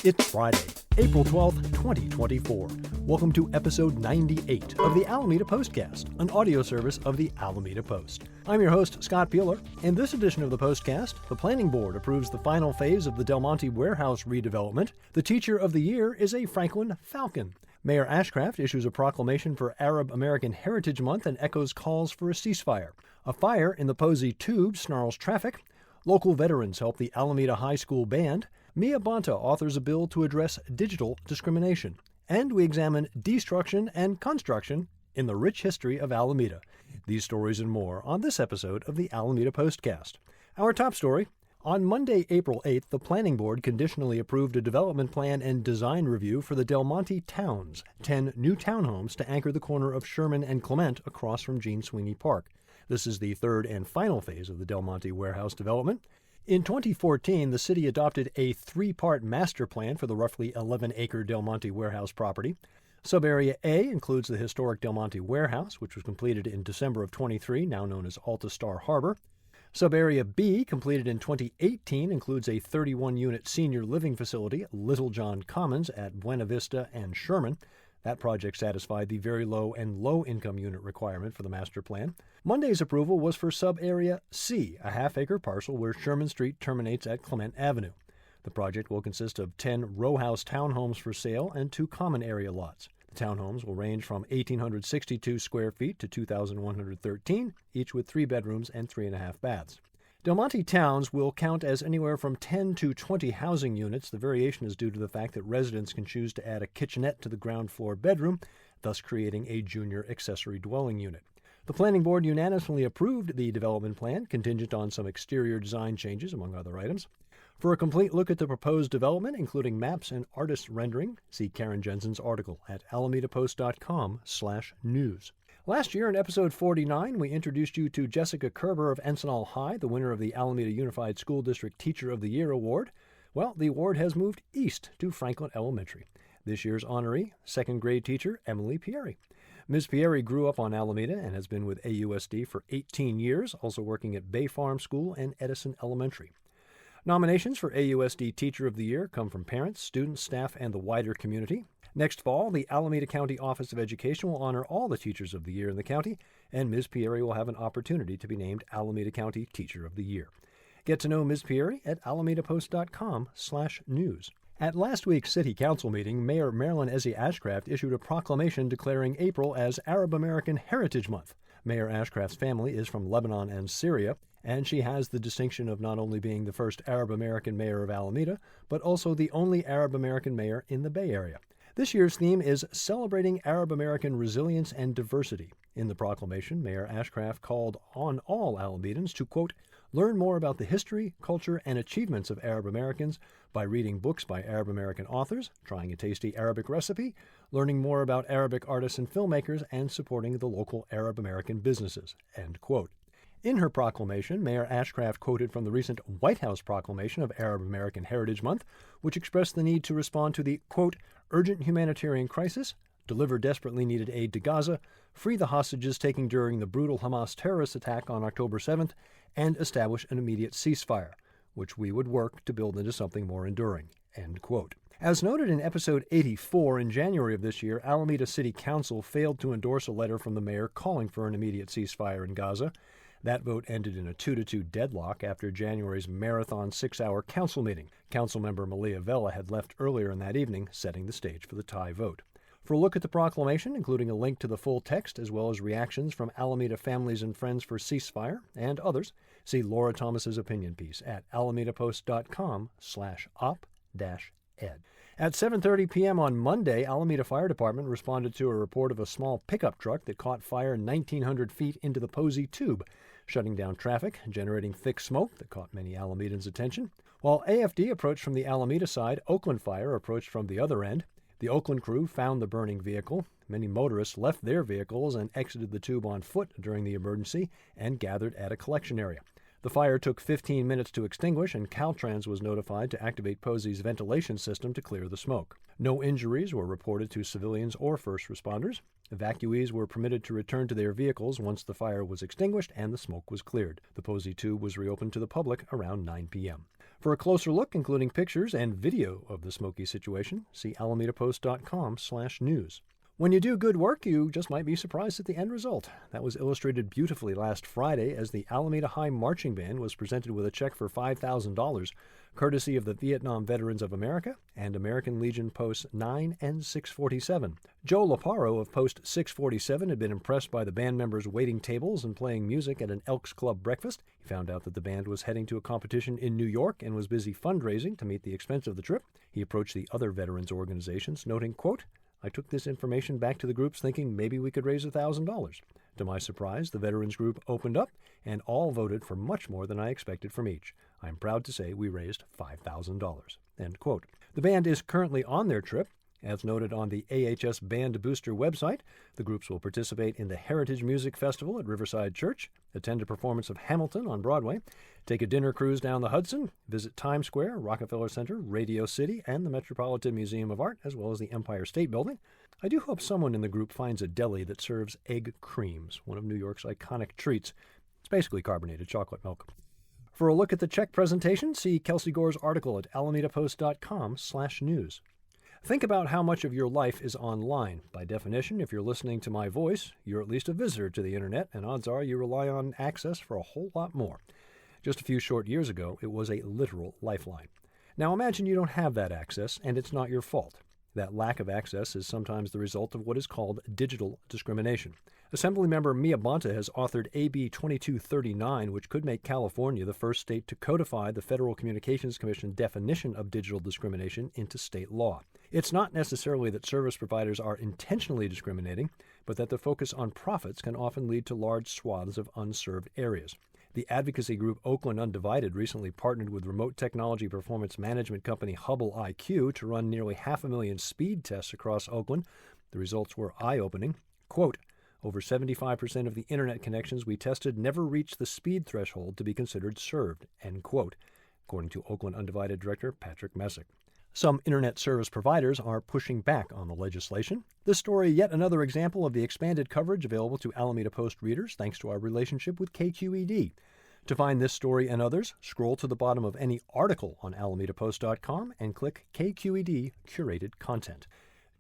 It's Friday, April 12th, 2024. Welcome to episode 98 of the Alameda Postcast, an audio service of the Alameda Post. I'm your host, Scott Peeler. In this edition of the Postcast, the Planning Board approves the final phase of the Del Monte Warehouse redevelopment. The Teacher of the Year is a Franklin Falcon. Mayor Ashcraft issues a proclamation for Arab American Heritage Month and echoes calls for a ceasefire. A fire in the Posey Tube snarls traffic. Local veterans help the Alameda High School band. Mia Bonta authors a bill to address digital discrimination. And we examine destruction and construction in the rich history of Alameda. These stories and more on this episode of the Alameda Postcast. Our top story. On Monday, April 8th, the Planning Board conditionally approved a development plan and design review for the Del Monte Towns, 10 new townhomes to anchor the corner of Sherman and Clement across from Gene Sweeney Park. This is the third and final phase of the Del Monte warehouse development. In 2014, the city adopted a three-part master plan for the roughly 11-acre Del Monte warehouse property. Subarea A includes the historic Del Monte warehouse, which was completed in December of 23, now known as Alta Star Harbor. Subarea B, completed in 2018, includes a 31-unit senior living facility, Little John Commons, at Buena Vista and Sherman. That project satisfied the very low and low-income unit requirement for the master plan. Monday's approval was for Subarea C, a half-acre parcel where Sherman Street terminates at Clement Avenue. The project will consist of 10 row-house townhomes for sale and 2 common area lots. The townhomes will range from 1,862 square feet to 2,113, each with 3 bedrooms and 3.5 baths. Del Monte Towns will count as anywhere from 10 to 20 housing units. The variation is due to the fact that residents can choose to add a kitchenette to the ground floor bedroom, thus creating a junior accessory dwelling unit. The Planning Board unanimously approved the development plan, contingent on some exterior design changes, among other items. For a complete look at the proposed development, including maps and artist rendering, see Karen Jensen's article at alamedapost.com/news. Last year in episode 49, we introduced you to Jessica Kerber of Encinal High, the winner of the Alameda Unified School District Teacher of the Year Award. Well, the award has moved east to Franklin Elementary. This year's honoree, second grade teacher Emily Pieri. Ms. Pieri grew up on Alameda and has been with AUSD for 18 years, also working at Bay Farm School and Edison Elementary. Nominations for AUSD Teacher of the Year come from parents, students, staff, and the wider community. Next fall, the Alameda County Office of Education will honor all the Teachers of the Year in the county, and Ms. Pieri will have an opportunity to be named Alameda County Teacher of the Year. Get to know Ms. Pieri at alamedapost.com/news. At last week's City Council meeting, Mayor Marilyn Ezzy Ashcraft issued a proclamation declaring April as Arab American Heritage Month. Mayor Ashcraft's family is from Lebanon and Syria, and she has the distinction of not only being the first Arab American mayor of Alameda, but also the only Arab American mayor in the Bay Area. This year's theme is Celebrating Arab American Resilience and Diversity. In the proclamation, Mayor Ashcraft called on all Alamedans to, quote, learn more about the history, culture, and achievements of Arab Americans by reading books by Arab American authors, trying a tasty Arabic recipe, learning more about Arabic artists and filmmakers, and supporting the local Arab American businesses, end quote. In her proclamation, Mayor Ashcraft quoted from the recent White House proclamation of Arab American Heritage Month, which expressed the need to respond to the, quote, urgent humanitarian crisis, deliver desperately needed aid to Gaza, free the hostages taken during the brutal Hamas terrorist attack on October 7th, and establish an immediate ceasefire, which we would work to build into something more enduring, end quote. As noted in episode 84 in January of this year, Alameda City Council failed to endorse a letter from the mayor calling for an immediate ceasefire in Gaza. That vote ended in a 2-2 deadlock after January's marathon 6-hour council meeting. Councilmember Malia Vela had left earlier in that evening, setting the stage for the tie vote. For a look at the proclamation, including a link to the full text as well as reactions from Alameda families and friends for ceasefire and others, see Laura Thomas's opinion piece at alamedapost.com/op-ed. At 7:30 p.m. on Monday, Alameda Fire Department responded to a report of a small pickup truck that caught fire 1,900 feet into the Posey Tube, shutting down traffic, generating thick smoke that caught many Alamedans' attention. While AFD approached from the Alameda side, Oakland Fire approached from the other end. The Oakland crew found the burning vehicle. Many motorists left their vehicles and exited the tube on foot during the emergency and gathered at a collection area. The fire took 15 minutes to extinguish, and Caltrans was notified to activate Posey's ventilation system to clear the smoke. No injuries were reported to civilians or first responders. Evacuees were permitted to return to their vehicles once the fire was extinguished and the smoke was cleared. The Posey Tube was reopened to the public around 9 p.m. For a closer look, including pictures and video of the smoky situation, see alamedapost.com/news. When you do good work, you just might be surprised at the end result. That was illustrated beautifully last Friday as the Alameda High Marching Band was presented with a check for $5,000, courtesy of the Vietnam Veterans of America and American Legion Posts 9 and 647. Joe Laparo of Post 647 had been impressed by the band members waiting tables and playing music at an Elks Club breakfast. He found out that the band was heading to a competition in New York and was busy fundraising to meet the expense of the trip. He approached the other veterans organizations, noting, quote, "I took this information back to the groups thinking maybe we could raise $1,000. To my surprise, the Veterans Group opened up and all voted for much more than I expected from each. I am proud to say we raised $5,000. End quote. The band is currently on their trip. As noted on the AHS Band Booster website, the groups will participate in the Heritage Music Festival at Riverside Church, attend a performance of Hamilton on Broadway, take a dinner cruise down the Hudson, visit Times Square, Rockefeller Center, Radio City, and the Metropolitan Museum of Art, as well as the Empire State Building. I do hope someone in the group finds a deli that serves egg creams, one of New York's iconic treats. It's basically carbonated chocolate milk. For a look at the check presentation, see Kelsey Gore's article at alamedapost.com/news. Think about how much of your life is online. By definition, if you're listening to my voice, you're at least a visitor to the internet, and odds are you rely on access for a whole lot more. Just a few short years ago, it was a literal lifeline. Now imagine you don't have that access, and it's not your fault. That lack of access is sometimes the result of what is called digital discrimination. Assemblymember Mia Bonta has authored AB 2239, which could make California the first state to codify the Federal Communications Commission definition of digital discrimination into state law. It's not necessarily that service providers are intentionally discriminating, but that the focus on profits can often lead to large swaths of unserved areas. The advocacy group Oakland Undivided recently partnered with remote technology performance management company Hubble IQ to run nearly 500,000 speed tests across Oakland. The results were eye-opening. Quote, "Over 75% of the internet connections we tested never reached the speed threshold to be considered served," end quote, according to Oakland Undivided Director Patrick Messick. Some internet service providers are pushing back on the legislation. This story, yet another example of the expanded coverage available to Alameda Post readers thanks to our relationship with KQED. To find this story and others, scroll to the bottom of any article on alamedapost.com and click KQED Curated Content.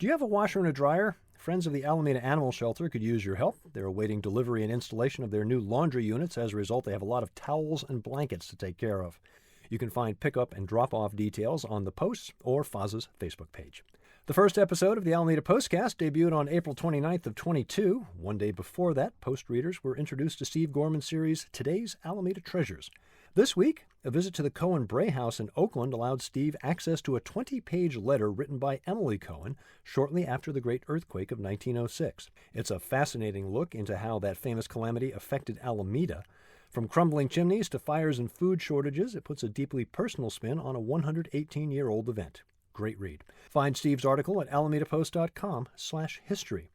Do you have a washer and a dryer? Friends of the Alameda Animal Shelter could use your help. They're awaiting delivery and installation of their new laundry units. As a result, they have a lot of towels and blankets to take care of. You can find pickup and drop-off details on the Post's or FASA's Facebook page. The first episode of the Alameda Postcast debuted on April 29th of 22. One day before that, Post readers were introduced to Steve Gorman's series Today's Alameda Treasures. This week, a visit to the Cohen Bray House in Oakland allowed Steve access to a 20-page letter written by Emily Cohen shortly after the great earthquake of 1906. It's a fascinating look into how that famous calamity affected Alameda. From crumbling chimneys to fires and food shortages, it puts a deeply personal spin on a 118-year-old event. Great read. Find Steve's article at alamedapost.com/history.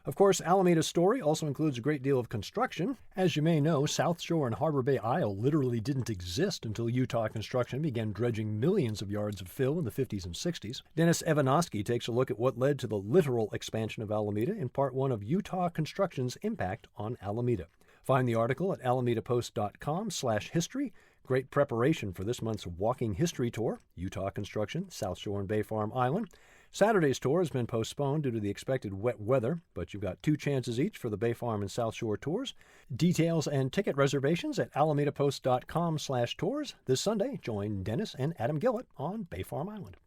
Of course, Alameda's story also includes a great deal of construction. As you may know, South Shore and Harbor Bay Isle literally didn't exist until Utah Construction began dredging millions of yards of fill in the 50s and 60s. Dennis Evanosky takes a look at what led to the literal expansion of Alameda in Part 1 of Utah Construction's impact on Alameda. Find the article at alamedapost.com/history. Great preparation for this month's Walking History Tour, Utah Construction, South Shore and Bay Farm Island. Saturday's tour has been postponed due to the expected wet weather, but you've got 2 chances each for the Bay Farm and South Shore tours. Details and ticket reservations at alamedapost.com/tours. This Sunday, join Dennis and Adam Gillett on Bay Farm Island.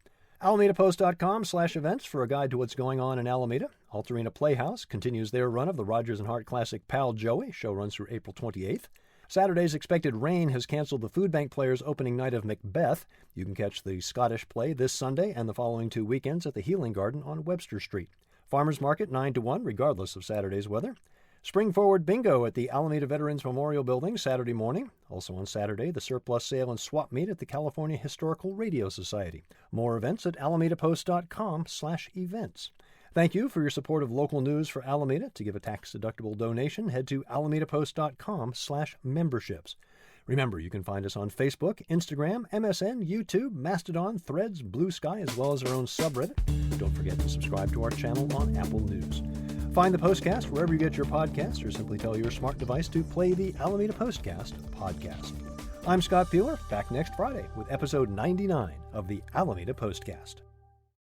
alamedapost.com/events for a guide to what's going on in Alameda. Altarena Playhouse continues their run of the Rogers and Hart classic Pal Joey. Show runs through April 28th. Saturday's expected rain has canceled the Food Bank Players' opening night of Macbeth. You can catch the Scottish play this Sunday and the following 2 weekends at the Healing Garden on Webster Street. Farmers Market 9 to 1, regardless of Saturday's weather. Spring Forward Bingo at the Alameda Veterans Memorial Building Saturday morning. Also on Saturday, the surplus sale and swap meet at the California Historical Radio Society. More events at alamedapost.com/events. Thank you for your support of local news for Alameda. To give a tax-deductible donation, head to alamedapost.com/memberships. Remember, you can find us on Facebook, Instagram, MSN, YouTube, Mastodon, Threads, Blue Sky, as well as our own subreddit. Don't forget to subscribe to our channel on Apple News. Find the Postcast wherever you get your podcasts, or simply tell your smart device to play the Alameda Postcast podcast. I'm Scott Peeler, back next Friday with episode 99 of the Alameda Postcast.